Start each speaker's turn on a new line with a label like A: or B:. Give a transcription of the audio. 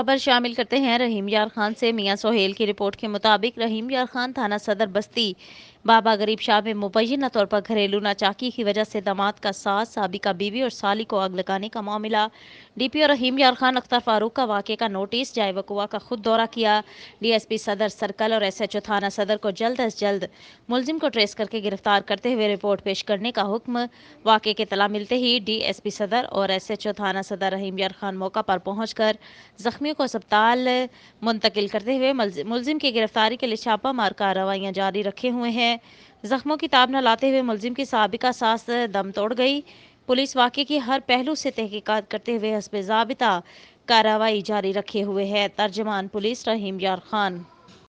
A: خبر شامل کرتے ہیں رحیم یار خان سے۔ میاں سہیل کی رپورٹ کے مطابق رحیم یار خان تھانہ صدر بستی بابا غریب شاہ میں مبینہ طور پر گھریلو ناچاکی کی وجہ سے داماد کا ساتھ، سابقہ بیوی اور سالی کو آگ لگانے کا معاملہ۔ ڈی پی او رحیم یار خان اختر فاروق کا واقعے کا نوٹس، جائے وقوع کا خود دورہ کیا۔ ڈی ایس پی صدر سرکل اور ایس ایچ او تھانہ صدر کو جلد از جلد ملزم کو ٹریس کر کے گرفتار کرتے ہوئے رپورٹ پیش کرنے کا حکم۔ واقعے کی اطلاع ملتے ہی ڈی ایس پی صدر اور ایس ایچ او تھانہ صدر رحیم یار خان موقع پر پہنچ کر زخمیوں کو اسپتال منتقل کرتے ہوئے ملزم کی گرفتاری کے لیے چھاپہ مار کارروائیاں جاری رکھے ہوئے ہیں۔ زخموں کی تاب نہ لاتے ہوئے ملزم کی سابقہ ساس دم توڑ گئی۔ پولیس واقعے کی ہر پہلو سے تحقیقات کرتے ہوئے حسب ضابطہ کارروائی جاری رکھے ہوئے ہے۔ ترجمان پولیس رحیم یار خان۔